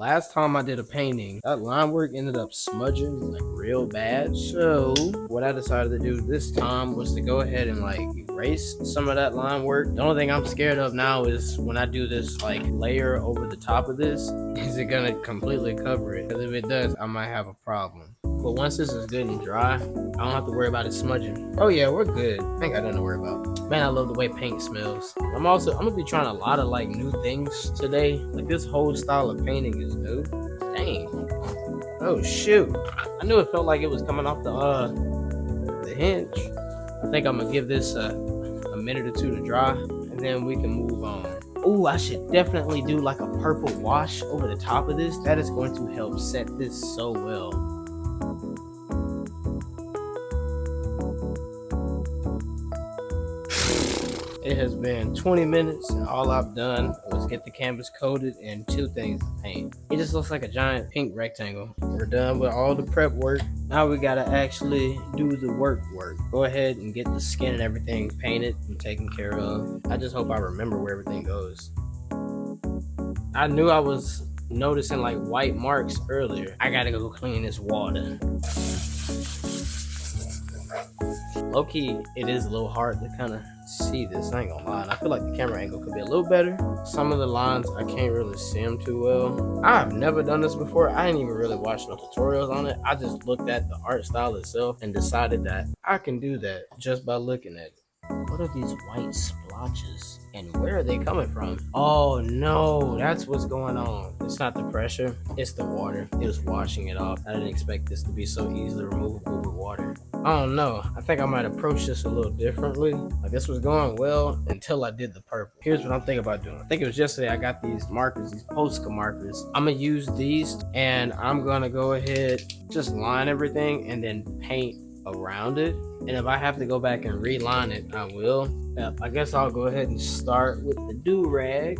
Last time I did a painting, that line work ended up smudging like real bad. So what I decided to do this time was to go ahead and like erase some of that line work. The only thing I'm scared of now is when I do this like layer over the top of this, is it gonna completely cover it? Because if it does, I might have a problem. But once this is good and dry, I don't have to worry about it smudging. Oh yeah, we're good. I ain't got nothing to worry about. Man, I love the way paint smells. I'm gonna be trying a lot of like new things today. Like this whole style of painting is new. Dang. Oh shoot. I knew it felt like it was coming off the hinge. I think I'm gonna give this a minute or two to dry, and then we can move on. Oh, I should definitely do like a purple wash over the top of this. That is going to help set this so well. It has been 20 minutes and all I've done was get the canvas coated and 2 things of paint. It just looks like a giant pink rectangle. We're done with all the prep work. Now we gotta actually do the work. Go ahead and get the skin and everything painted and taken care of. I just hope I remember where everything goes. I knew I was noticing like white marks earlier. I gotta go clean this water. Low-key, it is a little hard to kind of see this, I ain't gonna lie. I feel like the camera angle could be a little better. Some of the lines, I can't really see them too well. I've never done this before. I didn't even really watch no tutorials on it. I just looked at the art style itself and decided that I can do that just by looking at it. What are these white splotches? And where are they coming from? Oh no, that's what's going on. It's not the pressure, it's the water. It was washing it off. I didn't expect this to be so easily removable with water. I don't know. I think I might approach this a little differently. Like this was going well until I did the purple. Here's what I'm thinking about doing. I think it was yesterday I got these markers, these Posca markers. I'm gonna use these and I'm gonna go ahead, just line everything and then paint around it. And if I have to go back and reline it, I will. I guess I'll go ahead and start with the do-rag.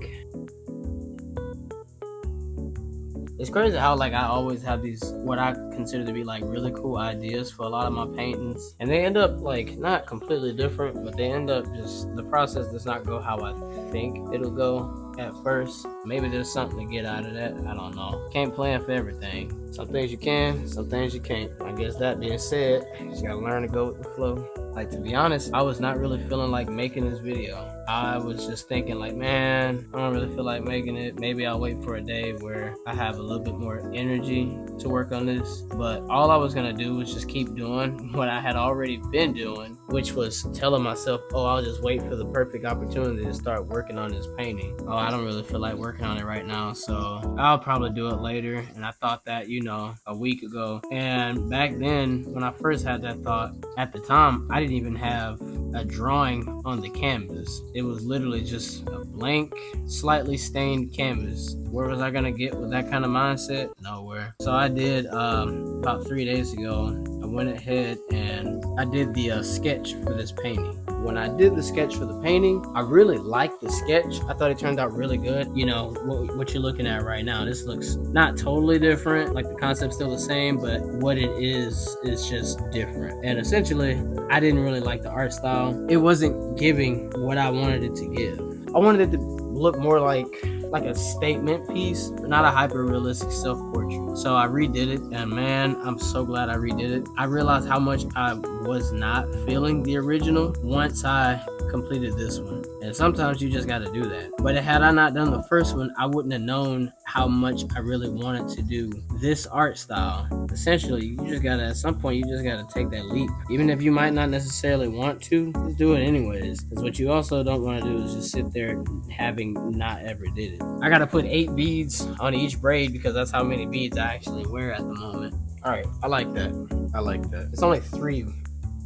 It's crazy how like I always have these what I consider to be like really cool ideas for a lot of my paintings, and they end up like not completely different, but they end up just the process does not go how I think it'll go at first. Maybe there's something to get out of that. I don't know. Can't plan for everything. Some things you can, some things you can't. I guess that being said, you just gotta learn to go with the flow. Like, to be honest, I was not really feeling like making this video. I was just thinking like, man, I don't really feel like making it. Maybe I'll wait for a day where I have a little bit more energy to work on this. But all I was gonna do was just keep doing what I had already been doing, which was telling myself, oh, I'll just wait for the perfect opportunity to start working on this painting. Oh, I don't really feel like working on it right now, so I'll probably do it later. And I thought that, you know, a week ago. And back then, when I first had that thought, at the time, I didn't even have a drawing on the canvas. It was literally just a blank, slightly stained canvas. Where was I gonna get with that kind of mindset? Nowhere. So I did, about 3 days ago, I went ahead and I did the sketch for this painting. When I did the sketch for the painting, I really liked the sketch. I thought it turned out really good. You know, what you're looking at right now, this looks not totally different. Like the concept's still the same, but what it is just different. And essentially, I didn't really like the art style. It wasn't giving what I wanted it to give. I wanted it to look more like a statement piece, but not a hyper-realistic self-portrait. So I redid it, and man, I'm so glad I redid it. I realized how much I was not feeling the original once I completed this one. And sometimes you just gotta do that. But had I not done the first one, I wouldn't have known how much I really wanted to do this art style. Essentially, you just gotta, at some point, you just gotta take that leap. Even if you might not necessarily want to, just do it anyways. Because what you also don't want to do is just sit there having not ever did it. I gotta put 8 beads on each braid because that's how many beads I actually wear at the moment. All right, I like that. I like that. It's only 3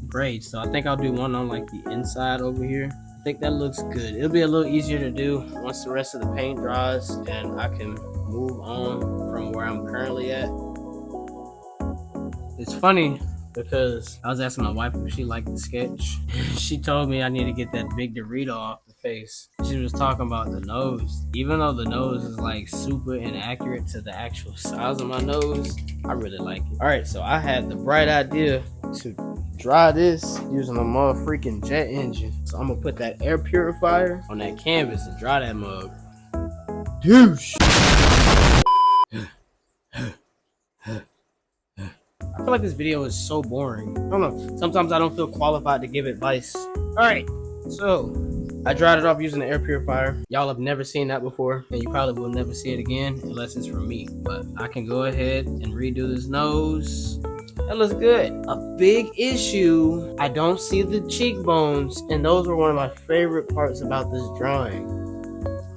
braids, so I think I'll do one on like the inside over here. I think that looks good. It'll be a little easier to do once the rest of the paint dries and I can move on from where I'm currently at. It's funny because I was asking my wife if she liked the sketch. She told me I need to get that big Dorito off the face. She was talking about the nose. Even though the nose is like super inaccurate to the actual size of my nose, I really like it. All right, so I had the bright idea to dry this using a motherfucking jet engine. So I'm gonna put that air purifier on that canvas and dry that mug. Douche. feel like this video is so boring. I don't know. Sometimes I don't feel qualified to give advice. All right, so I dried it off using the air purifier. Y'all have never seen that before, and you probably will never see it again unless it's from me. But I can go ahead and redo this nose. That looks good. A big issue, I don't see the cheekbones, and those were one of my favorite parts about this drawing.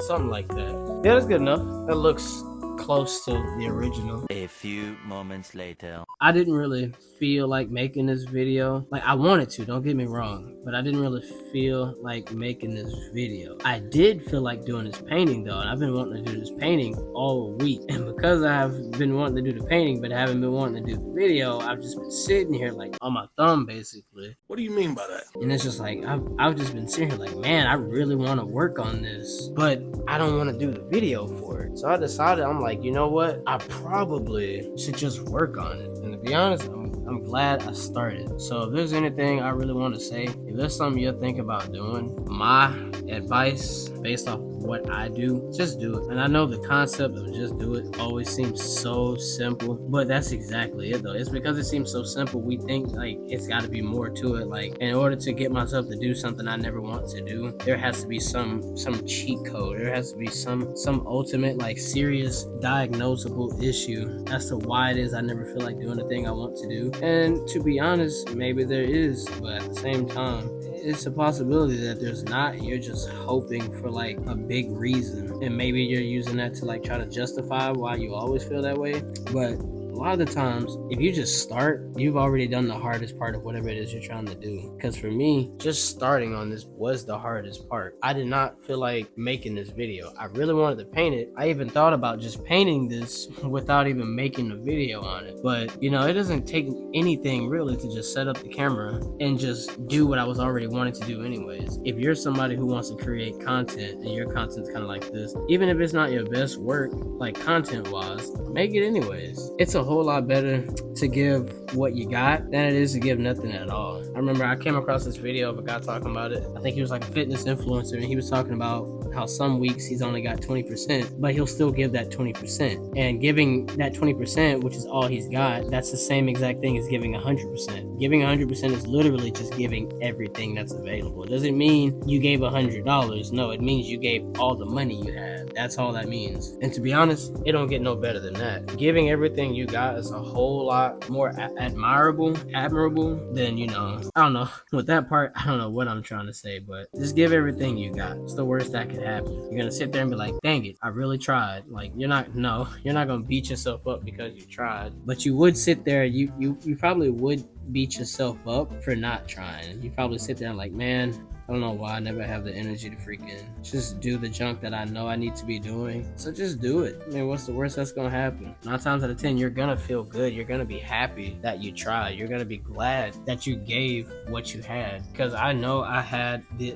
Something like that. Yeah, that's good enough. That looks close to the original. A few moments later. I didn't really feel like making this video. Like, I wanted to, don't get me wrong, but I didn't really feel like making this video. I did feel like doing this painting though, and I've been wanting to do this painting all week. And because I have been wanting to do the painting but haven't been wanting to do the video, I've just been sitting here like on my thumb basically. What do you mean by that? And it's just like, I've just been sitting here like, man, I really want to work on this, but I don't want to do the video for it. So I decided, I'm like, you know what? I probably should just work on it. And to be honest, I'm glad I started. So if there's anything I really want to say, if there's something you're thinking about doing, my advice based off what I do, just do it. And I know the concept of just do it always seems so simple, but that's exactly it though. It's because it seems so simple, we think like it's got to be more to it. Like, in order to get myself to do something I never want to do, there has to be some cheat code. There has to be some ultimate like serious diagnosable issue as to why it is I never feel like doing the thing I want to do. And to be honest, maybe there is, but at the same time, it's a possibility that there's not. You're just hoping for like a big reason, and maybe you're using that to like try to justify why you always feel that way. But a lot of the times, if you just start, you've already done the hardest part of whatever it is you're trying to do. Because for me, just starting on this was the hardest part. I did not feel like making this video. I really wanted to paint it. I even thought about just painting this without even making a video on it. But, you know, it doesn't take anything really to just set up the camera and just do what I was already wanting to do anyways. If you're somebody who wants to create content and your content's kind of like this, even if it's not your best work, like content-wise, make it anyways. It's a whole lot better to give what you got than it is to give nothing at all. I remember I came across this video of a guy talking about it. I think he was like a fitness influencer, and he was talking about how some weeks he's only got 20%, but he'll still give that 20%. And giving that 20%, which is all he's got, that's the same exact thing as giving 100%. Giving 100% is literally just giving everything that's available. It doesn't mean you gave $100. No, it means you gave all the money you had. That's all that means. And to be honest, it don't get no better than that. Giving everything you got is a whole lot more admirable than, you know, I don't know. With that part, I don't know what I'm trying to say, but just give everything you got. It's the worst that could happen. You're gonna sit there and be like, dang it, I really tried. Like, you're not gonna beat yourself up because you tried, but you would sit there, you probably would beat yourself up for not trying. You probably sit there and like, man, I don't know why I never have the energy to freaking just do the junk that I know I need to be doing. So just do it. I mean, what's the worst that's gonna happen? 9 times out of 10, you're gonna feel good. You're gonna be happy that you tried. You're gonna be glad that you gave what you had. Because I know I had the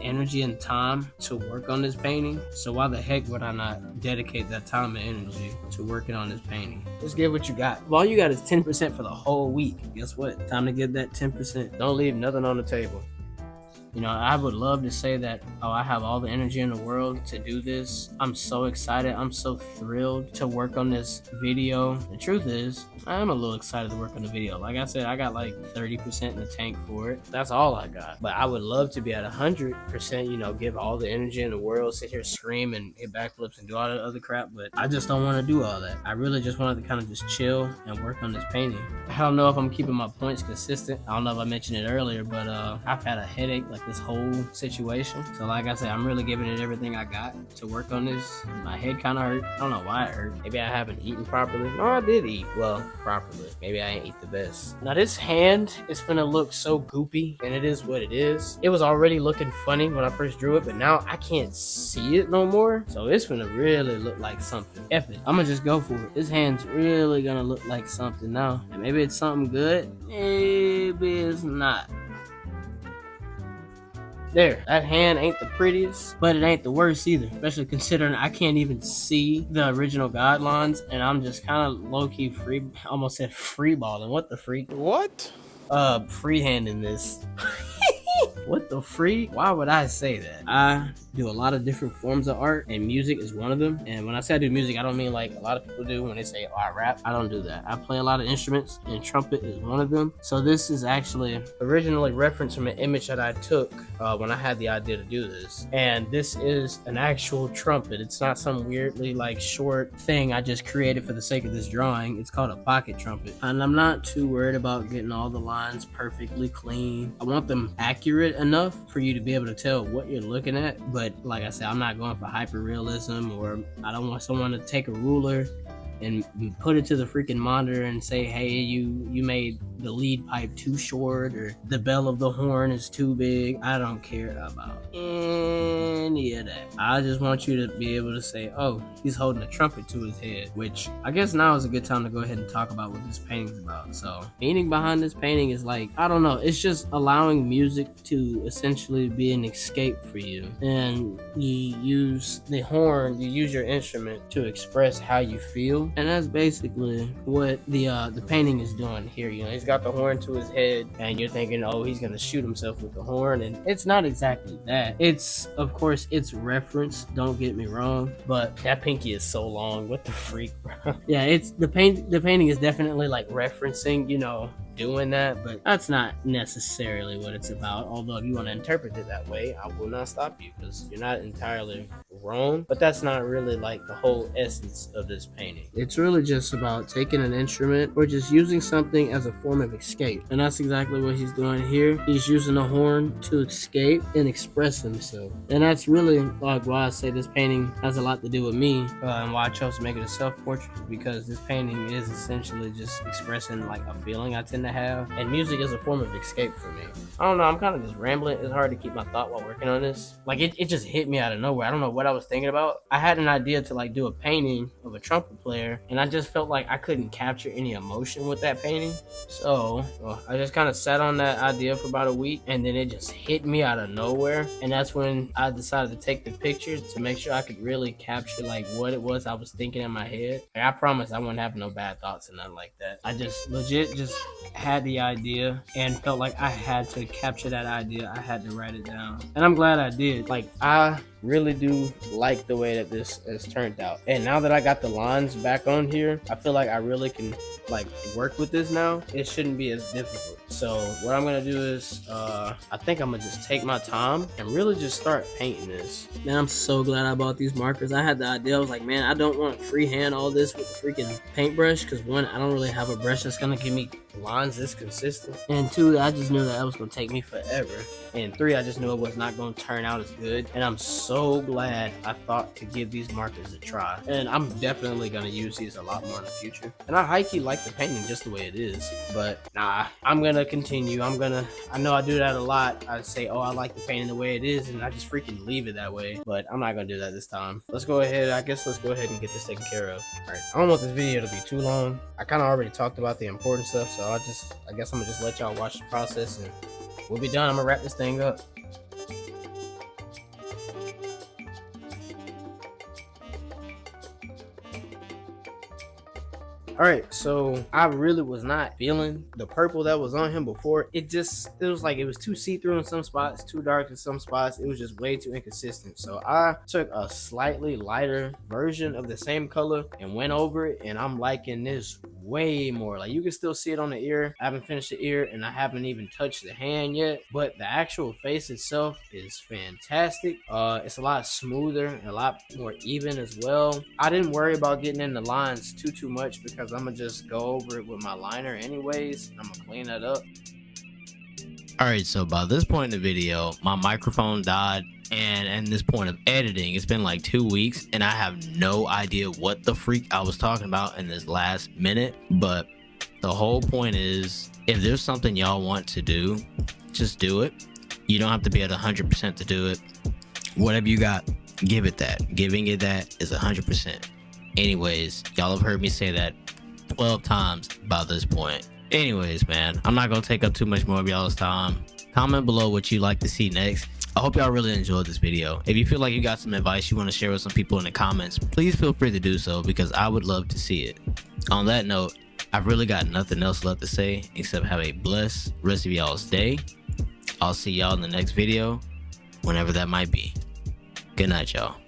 energy and time to work on this painting. So why the heck would I not dedicate that time and energy to working on this painting? Just give what you got. If all you got is 10% for the whole week, guess what? Time to get that 10%. Don't leave nothing on the table. You know, I would love to say that, oh, I have all the energy in the world to do this. I'm so excited. I'm so thrilled to work on this video. The truth is, I am a little excited to work on the video. Like I said, I got like 30% in the tank for it. That's all I got. But I would love to be at 100%, you know, give all the energy in the world, sit here, scream and hit backflips and do all that other crap. But I just don't want to do all that. I really just wanted to kind of just chill and work on this painting. I don't know if I'm keeping my points consistent. I don't know if I mentioned it earlier, but I've had a headache like this whole situation. So like I said, I'm really giving it everything I got to work on this. My head kind of hurt. I don't know why it hurt. Maybe I haven't eaten properly. No, I did eat well, properly. Maybe I ain't eat the best. Now this hand is gonna look so goopy, and it is what it is. It was already looking funny when I first drew it, but now I can't see it no more. So it's gonna really look like something. F it. I'm gonna just go for it. This hand's really gonna look like something now. And maybe it's something good. Maybe it's not. There, that hand ain't the prettiest, but it ain't the worst either, especially considering I can't even see the original guidelines, and I'm just kind of low-key almost said free balling. What the freak? What? Freehanding this. What the freak? Why would I say that? I do a lot of different forms of art, and music is one of them. And when I say I do music, I don't mean like a lot of people do when they say, oh, I rap. I don't do that. I play a lot of instruments, and trumpet is one of them. So this is actually originally referenced from an image that I took when I had the idea to do this. And this is an actual trumpet. It's not some weirdly like short thing I just created for the sake of this drawing. It's called a pocket trumpet. And I'm not too worried about getting all the lines perfectly clean. I want them accurate enough for you to be able to tell what you're looking at. But like I said, I'm not going for hyper realism, or I don't want someone to take a ruler and put it to the freaking monitor and say, hey, you made the lead pipe too short, or the bell of the horn is too big. I don't care about any of that. I just want you to be able to say, oh, he's holding a trumpet to his head, which I guess now is a good time to go ahead and talk about what this painting's about. So meaning behind this painting is like, I don't know, it's just allowing music to essentially be an escape for you. And you use the horn, you use your instrument to express how you feel. And that's basically what the painting is doing here. You know, he's got the horn to his head, and you're thinking, oh, he's gonna shoot himself with the horn, and it's not exactly that. It's, of course, it's referenced, don't get me wrong, but that pinky is so long. What the freak, bro? Yeah, it's the painting is definitely like referencing, you know, doing that, but that's not necessarily what it's about. Although if you want to interpret it that way, I will not stop you, because you're not entirely wrong, but that's not really like the whole essence of this painting. It's really just about taking an instrument or just using something as a form of escape, and that's exactly what he's doing here. He's using a horn to escape and express himself, and that's really like why I say this painting has a lot to do with me, and why I chose to make it a self-portrait, because this painting is essentially just expressing like a feeling I tend to have, and music is a form of escape for me. I don't know, I'm kind of just rambling. It's hard to keep my thought while working on this. Like it just hit me out of nowhere. I don't know what I was thinking about. I had an idea to like do a painting of a trumpet player, and I just felt like I couldn't capture any emotion with that painting. So I just kind of sat on that idea for about a week, and then it just hit me out of nowhere. And that's when I decided to take the pictures to make sure I could really capture like what it was I was thinking in my head. Like, I promise I wouldn't have no bad thoughts and nothing like that. I just legit just had the idea and felt like I had to capture that idea. I had to write it down, and I'm glad I did. Like, I really do like the way that this has turned out, and now that I got the lines back on here, I feel like I really can like work with this now. It shouldn't be as difficult. So what I'm gonna do is I think I'm gonna just take my time and really just start painting this. Man, I'm so glad I bought these markers. I had the idea, I was like, man, I don't want to freehand all this with a freaking paintbrush, because one, I don't really have a brush that's gonna give me lines this consistent, and two, I just knew that was gonna take me forever, and three, I just knew it was not gonna turn out as good. And I'm so glad I thought to give these markers a try, and I'm definitely gonna use these a lot more in the future. And I high-key like the painting just the way it is, but nah, I'm gonna continue. I know I do that a lot. I say, oh, I like the painting the way it is, and I just freaking leave it that way, but I'm not gonna do that this time. Let's go ahead and get this taken care of. All right, I don't want this video to be too long. I kind of already talked about the important stuff, so I guess I'm gonna just let y'all watch the process, and we'll be done. I'm gonna wrap this thing up. Alright, so I really was not feeling the purple that was on him before. It was like it was too see-through in some spots, too dark in some spots. It was just way too inconsistent. So I took a slightly lighter version of the same color and went over it, and I'm liking this way more. Like, you can still see it on the ear. I haven't finished the ear, and I haven't even touched the hand yet, but the actual face itself is fantastic. It's a lot smoother and a lot more even as well. I didn't worry about getting in the lines too much, because I'm gonna just go over it with my liner anyways. I'm gonna clean that up. Alright, so by this point in the video, my microphone died, and at this point of editing, it's been like 2 weeks, and I have no idea what the freak I was talking about in this last minute. But the whole point is, if there's something y'all want to do, just do it. You don't have to be at 100% to do it. Whatever you got, give it that. Giving it that is 100%. Anyways, y'all have heard me say that 12 times by this point. Anyways, man, I'm not gonna take up too much more of y'all's time. Comment below what you'd like to see next. I hope y'all really enjoyed this video. If you feel like you got some advice you want to share with some people in the comments, please feel free to do so, because I would love to see it. On that note, I've really got nothing else left to say except have a blessed rest of y'all's day, I'll see y'all in the next video, whenever that might be. Good night, y'all.